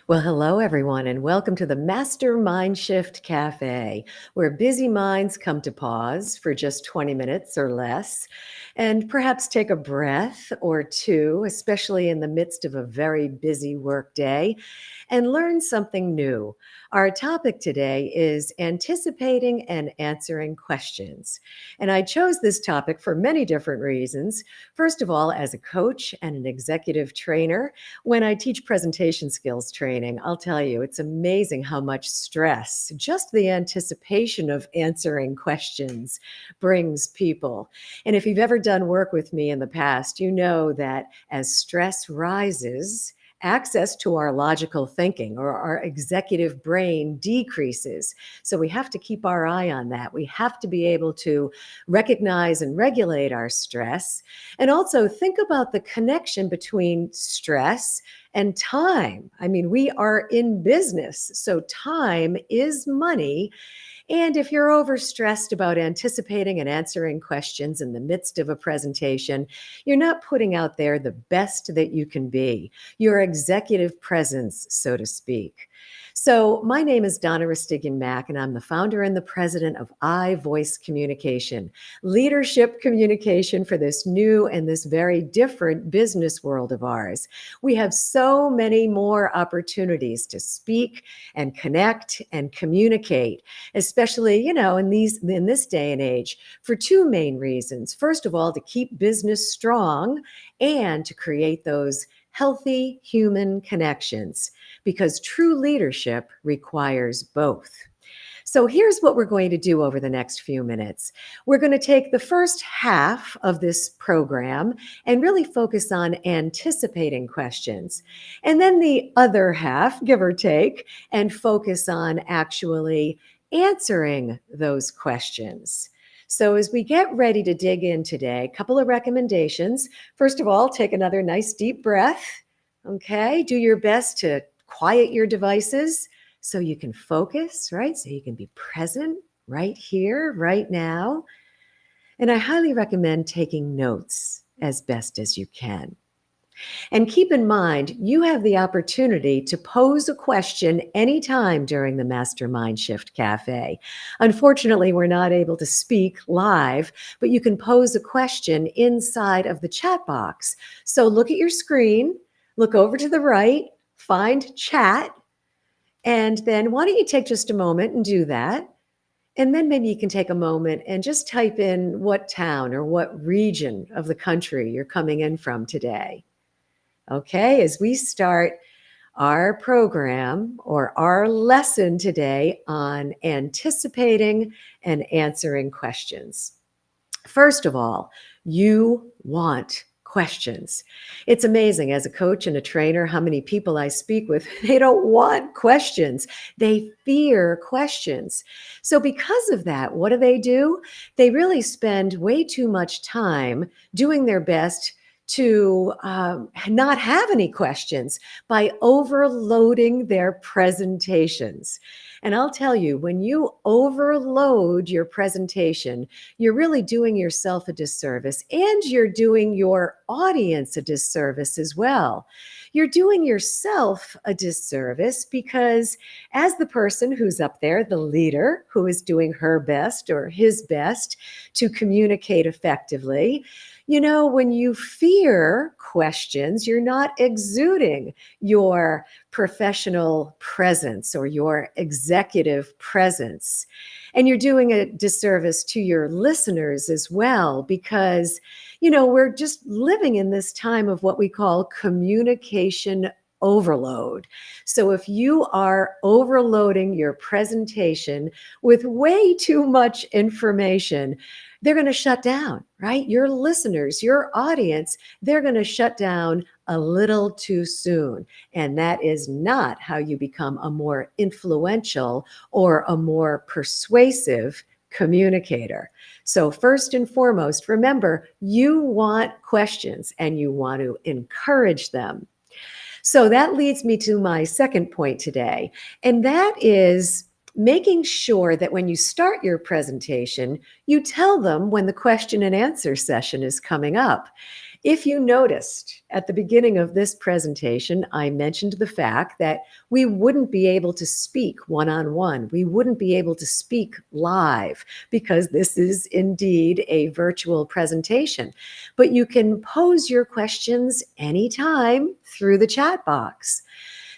Well, hello, everyone, and welcome to the Mindshift Café, where busy minds come to pause for just 20 minutes or less and perhaps take a breath or two, especially in the midst of a very busy workday, and learn something new. Our topic today is anticipating and answering questions. And I chose this topic for many different reasons. First of all, as a coach and an executive trainer, when I teach presentation skills training, I'll tell you, it's amazing how much stress just the anticipation of answering questions brings people. And if you've ever done work with me in the past, you know that as stress rises, access to our logical thinking or our executive brain decreases. So we have to keep our eye on that. We have to be able to recognize and regulate our stress and also think about the connection between stress and time. I mean, we are in business, so time is money. And if you're overstressed about anticipating and answering questions in the midst of a presentation, you're not putting out there the best that you can be, your executive presence, so to speak. So, my name is Donna Ristigian Mack, and I'm the founder and the president of iVoice Communication, leadership communication for this new and this very different business world of ours. We have so many more opportunities to speak and connect and communicate, especially, in this day and age, for two main reasons. First of all, to keep business strong and to create those healthy human connections, because true leadership requires both. So here's what we're going to do over the next few minutes. We're going to take the first half of this program and really focus on anticipating questions. And then the other half, give or take, and focus on actually answering those questions. So as we get ready to dig in today, a couple of recommendations. First of all, take another nice deep breath. Okay, do your best to quiet your devices so you can focus, right? So you can be present right here, right now. And I highly recommend taking notes as best as you can. And keep in mind, you have the opportunity to pose a question anytime during the Mastermind Shift Cafe. Unfortunately, we're not able to speak live, but you can pose a question inside of the chat box. So look at your screen, look over to the right, find chat, and then why don't you take just a moment and do that? And then maybe you can take a moment and just type in what town or what region of the country you're coming in from today. Okay, as we start our program or our lesson today on anticipating and answering questions. First of all, you want questions. It's amazing as a coach and a trainer how many people I speak with, they don't want questions. They fear questions. So because of that, what do? They really spend way too much time doing their best to not have any questions by overloading their presentations. And I'll tell you, when you overload your presentation, you're really doing yourself a disservice and you're doing your audience a disservice as well. You're doing yourself a disservice because, as the person who's up there, the leader who is doing her best or his best to communicate effectively, when you fear questions, you're not exuding your professional presence or your executive presence. And you're doing a disservice to your listeners as well, because, we're just living in this time of what we call communication overload. So if you are overloading your presentation with way too much information, they're going to shut down, right? Your listeners, your audience, they're going to shut down a little too soon. And that is not how you become a more influential or a more persuasive communicator. So first and foremost, remember, you want questions and you want to encourage them. So that leads me to my second point today, and that is making sure that when you start your presentation, you tell them when the question and answer session is coming up. If you noticed at the beginning of this presentation, I mentioned the fact that we wouldn't be able to speak one-on-one. We wouldn't be able to speak live because this is indeed a virtual presentation. But you can pose your questions anytime through the chat box.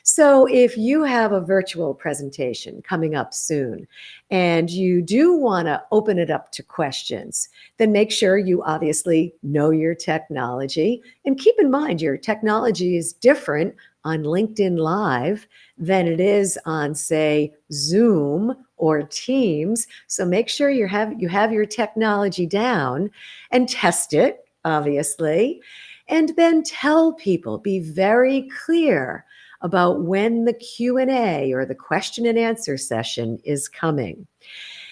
So if you have a virtual presentation coming up soon and you do want to open it up to questions, then make sure you obviously know your technology. And keep in mind, your technology is different on LinkedIn Live than it is on, say, Zoom or Teams. So make sure you have your technology down and test it, obviously. And then tell people, be very clear about when the Q&A or the question and answer session is coming.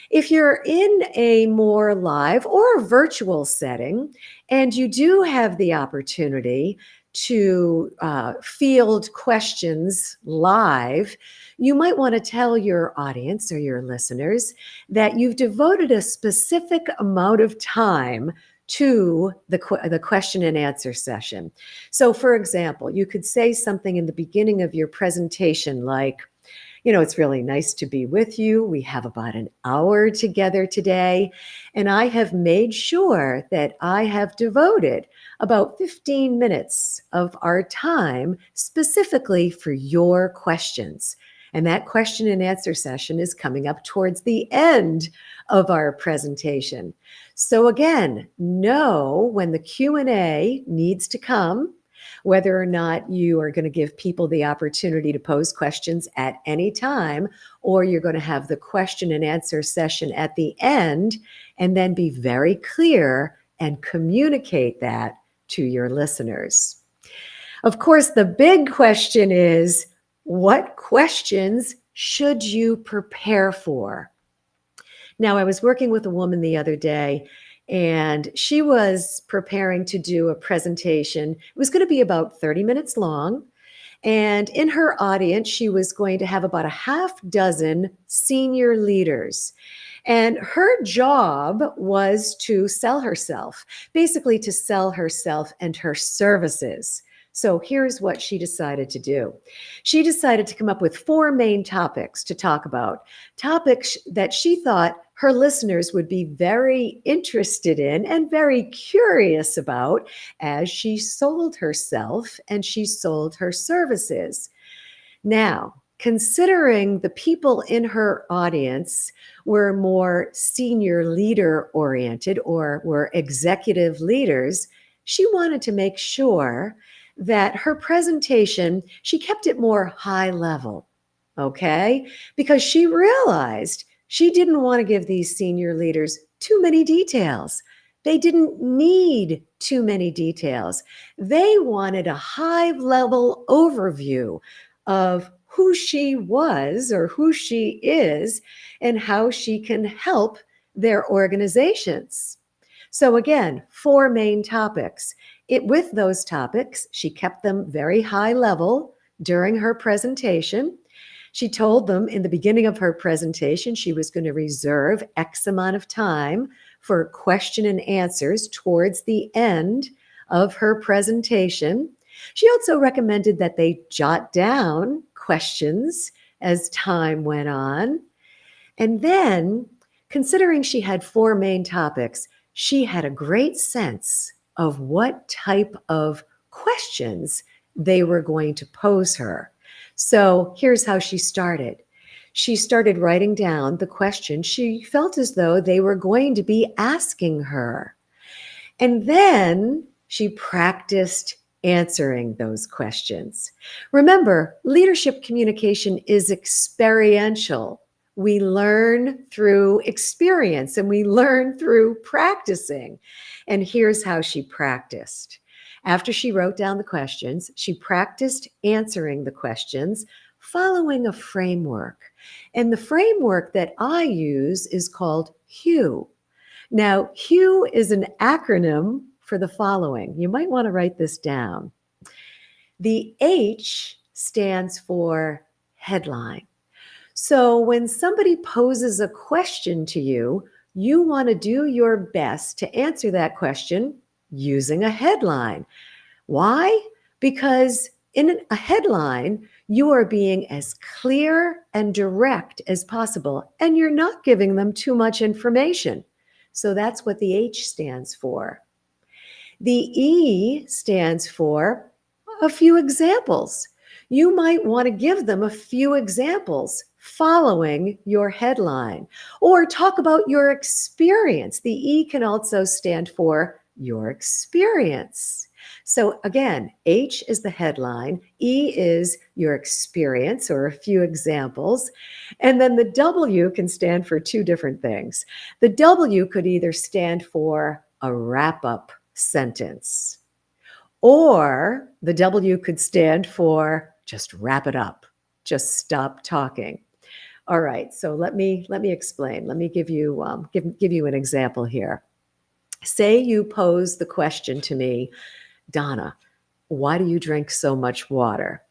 If you're in a more live or virtual setting and you do have the opportunity to field questions live, you might want to tell your audience or your listeners that you've devoted a specific amount of time to the question and answer session. So, for example, you could say something in the beginning of your presentation like, it's really nice to be with you. We have about an hour together today, and I have made sure that I have devoted about 15 minutes of our time specifically for your questions. And that question and answer session is coming up towards the end of our presentation. So again, know when the Q&A needs to come, whether or not you are going to give people the opportunity to pose questions at any time, or you're going to have the question and answer session at the end, and then be very clear and communicate that to your listeners. Of course, the big question is, what questions should you prepare for? Now, I was working with a woman the other day, and she was preparing to do a presentation. It was going to be about 30 minutes long. And in her audience, she was going to have about a half dozen senior leaders. And her job was to sell herself, basically to sell herself and her services. So here's what she decided to do. She decided to come up with 4 main topics to talk about, topics that she thought her listeners would be very interested in and very curious about as she sold herself and she sold her services. Now, considering the people in her audience were more senior leader oriented or were executive leaders, she wanted to make sure that her presentation, she kept it more high level, okay? Because she realized she didn't want to give these senior leaders too many details. They didn't need too many details. They wanted a high level overview of who she was or who she is and how she can help their organizations. So again, 4 main topics. With those topics, she kept them very high level during her presentation. She told them in the beginning of her presentation she was going to reserve X amount of time for question and answers towards the end of her presentation. She also recommended that they jot down questions as time went on. And then, considering she had 4 main topics, she had a great sense of what type of questions they were going to pose her. So here's how she started. She started writing down the questions she felt as though they were going to be asking her. And then she practiced answering those questions. Remember, leadership communication is experiential. We learn through experience and we learn through practicing. And here's how she practiced. After she wrote down the questions, she practiced answering the questions following a framework. And the framework that I use is called HUE. Now, HUE is an acronym for the following. You might want to write this down. The H stands for headline. So when somebody poses a question to you, you want to do your best to answer that question using a headline. Why? Because in a headline, you are being as clear and direct as possible, and you're not giving them too much information. So that's what the H stands for. The E stands for a few examples. You might want to give them a few examples following your headline or talk about your experience. The E can also stand for your experience. So again, H is the headline, E is your experience or a few examples, and then the W can stand for two different things. The W could either stand for a wrap-up sentence, or the W could stand for just wrap it up, just stop talking. All right, so let me explain. Let me give you an example here. Say you pose the question to me, Donna, why do you drink so much water?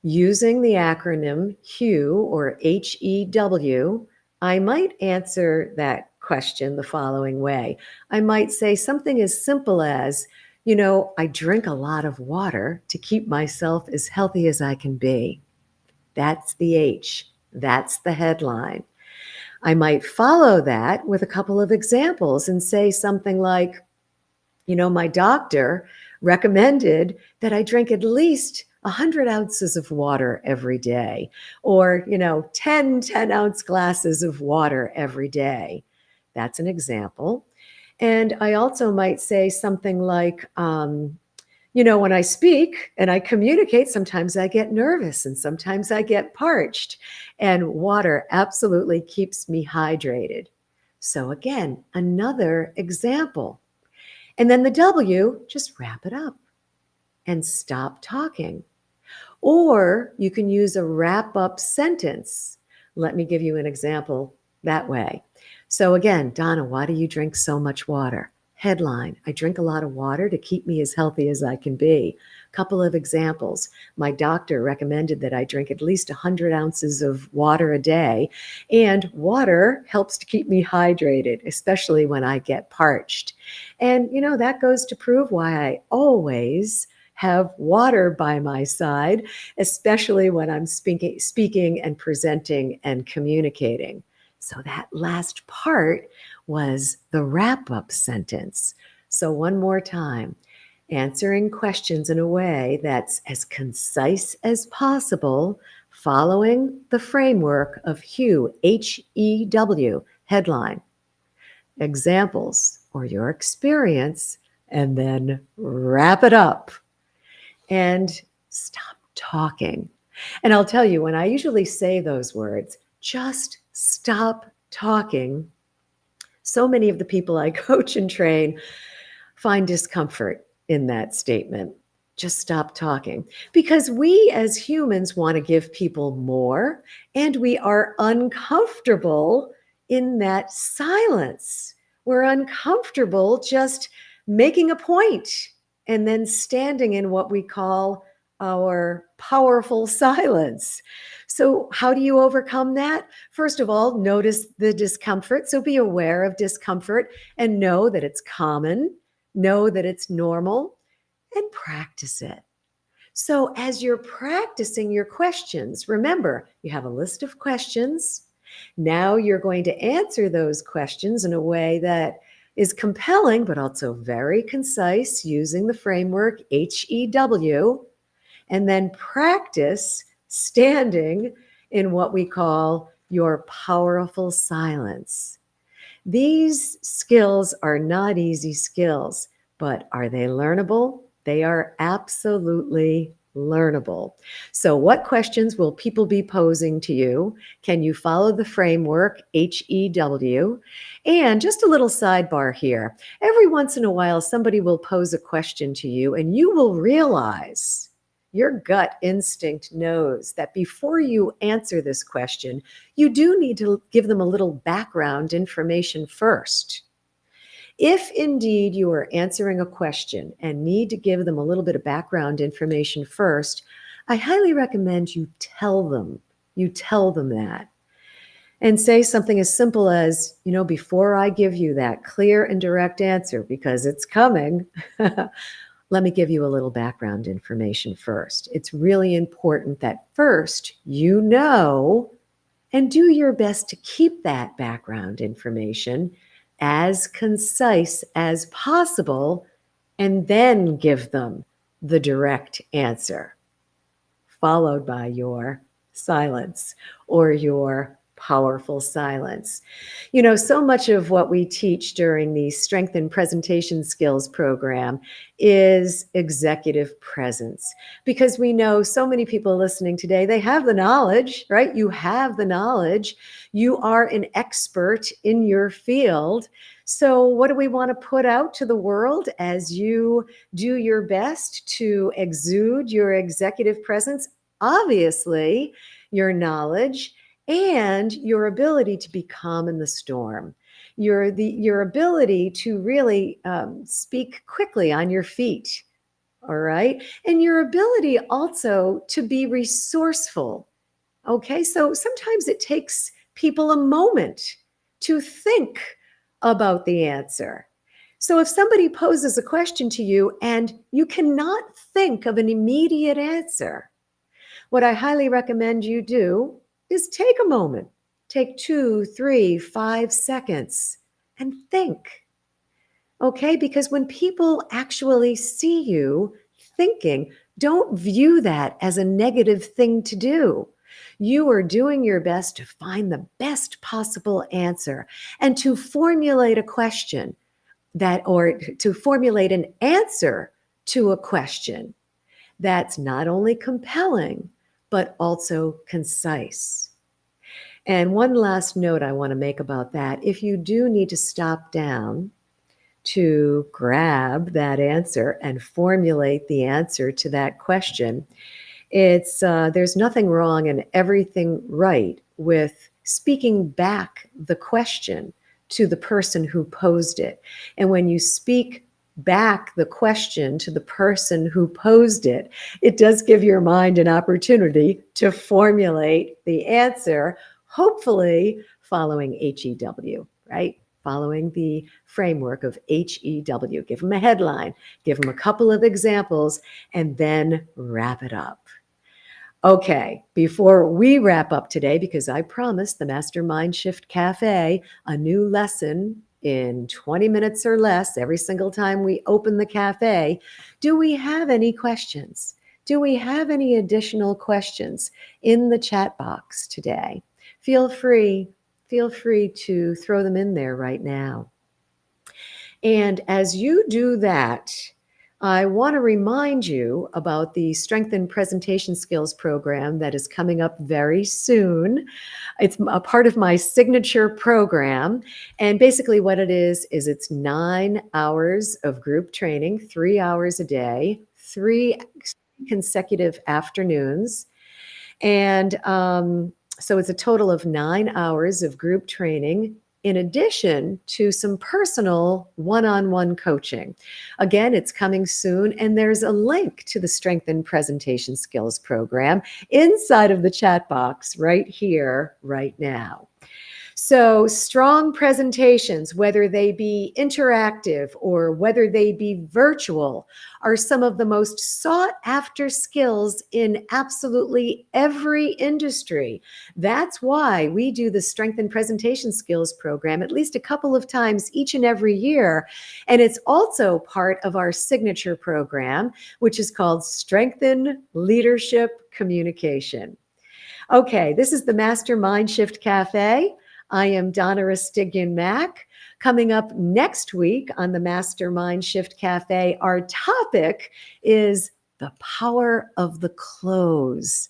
Using the acronym HEW or HEW, I might answer that question the following way. I might say something as simple as, I drink a lot of water to keep myself as healthy as I can be. That's the H. That's the headline. I might follow that with a couple of examples and say something like, my doctor recommended that I drink at least 100 ounces of water every day, or, 10-ounce glasses of water every day. That's an example. And I also might say something like, when I speak and I communicate, sometimes I get nervous and sometimes I get parched, and water absolutely keeps me hydrated. So again, another example. And then the W, just wrap it up and stop talking. Or you can use a wrap up sentence. Let me give you an example that way. So again, Donna, why do you drink so much water? Headline, I drink a lot of water to keep me as healthy as I can be. Couple of examples. My doctor recommended that I drink at least 100 ounces of water a day, and water helps to keep me hydrated, especially when I get parched. And, that goes to prove why I always have water by my side, especially when I'm speaking and presenting and communicating. So that last part was the wrap-up sentence. So one more time, answering questions in a way that's as concise as possible, following the framework of HEW, H-E-W, headline, examples, or your experience, and then wrap it up and stop talking. And I'll tell you, when I usually say those words, just stop talking, so many of the people I coach and train find discomfort in that statement. Just stop talking. Because we as humans want to give people more, and we are uncomfortable in that silence. We're uncomfortable just making a point and then standing in what we call our powerful silence. So, how do you overcome that? First of all, notice the discomfort. So, be aware of discomfort and know that it's common, know that it's normal, and practice it. So, as you're practicing your questions, remember you have a list of questions. Now you're going to answer those questions in a way that is compelling, but also very concise using the framework HEW, and then practice standing in what we call your powerful silence. These skills are not easy skills, but are they learnable? They are absolutely learnable. So, what questions will people be posing to you? Can you follow the framework HEW? And just a little sidebar here. Every once in a while, somebody will pose a question to you, and you will realize your gut instinct knows that before you answer this question, you do need to give them a little background information first. If indeed you are answering a question and need to give them a little bit of background information first, I highly recommend you tell them that. And say something as simple as, before I give you that clear and direct answer, because it's coming, let me give you a little background information first. It's really important that first and do your best to keep that background information as concise as possible, and then give them the direct answer, followed by your silence or your powerful silence. So much of what we teach during the Strength and Presentation Skills program is executive presence, because we know so many people listening today, they have the knowledge, right? You have the knowledge. You are an expert in your field. So what do we want to put out to the world as you do your best to exude your executive presence? Obviously, your knowledge and your ability to be calm in the storm, your ability to really speak quickly on your feet, all right, and your ability also to be resourceful. Okay, so sometimes it takes people a moment to think about the answer. So if somebody poses a question to you and you cannot think of an immediate answer, what I highly recommend you do is take a moment, take 2, 3, 5 seconds and think. Okay, because when people actually see you thinking, don't view that as a negative thing to do. You are doing your best to find the best possible answer and to formulate a question or to formulate an answer to a question that's not only compelling, but also concise. And one last note I want to make about that. If you do need to stop down to grab that answer and formulate the answer to that question, there's nothing wrong and everything right with speaking back the question to the person who posed it. And when you speak back the question to the person who posed it, it does give your mind an opportunity to formulate the answer, hopefully following HEW, right? Following the framework of HEW. Give them a headline, give them a couple of examples, and then wrap it up. Okay, before we wrap up today, because I promised the Master Mindshift Café a new lesson in 20 minutes or less every single time we open the cafe, do we have any questions? Do we have any additional questions in the chat box today? Feel free to throw them in there right now. And as you do that, I want to remind you about the Strength and Presentation Skills program that is coming up very soon. It's a part of my signature program. And basically what it is it's 9 hours of group training, 3 hours a day, 3 consecutive afternoons. And so it's a total of 9 hours of group training, in addition to some personal one-on-one coaching. Again, it's coming soon, and there's a link to the Strength and Presentation Skills program inside of the chat box right here, right now. So strong presentations, whether they be interactive or whether they be virtual, are some of the most sought after skills in absolutely every industry. That's why we do the Strength and Presentation Skills program at least a couple of times each and every year. And it's also part of our signature program, which is called Strengthen Leadership Communication. Okay, this is the Master Mindshift Cafe. I am Donna Rastigyan-Mack. Coming up next week on the Master Mindshift Cafe, our topic is the power of the close.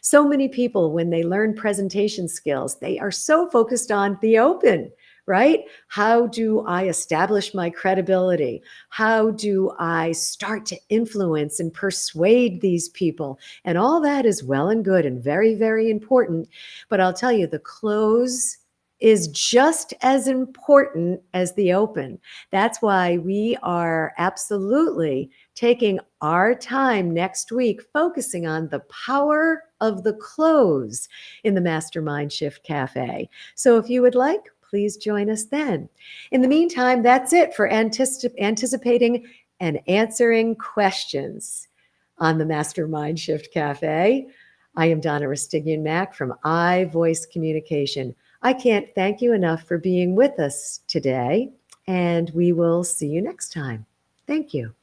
So many people, when they learn presentation skills, they are so focused on the open, right? How do I establish my credibility? How do I start to influence and persuade these people? And all that is well and good and very, very important. But I'll tell you, the close is just as important as the open. That's why we are absolutely taking our time next week focusing on the power of the close in the Mastermind Shift Cafe. So if you would like, please join us then. In the meantime, that's it for anticipating and answering questions on the Mastermind Shift Cafe. I am Donna Rastignac from iVoice Communication. I can't thank you enough for being with us today, and we will see you next time. Thank you.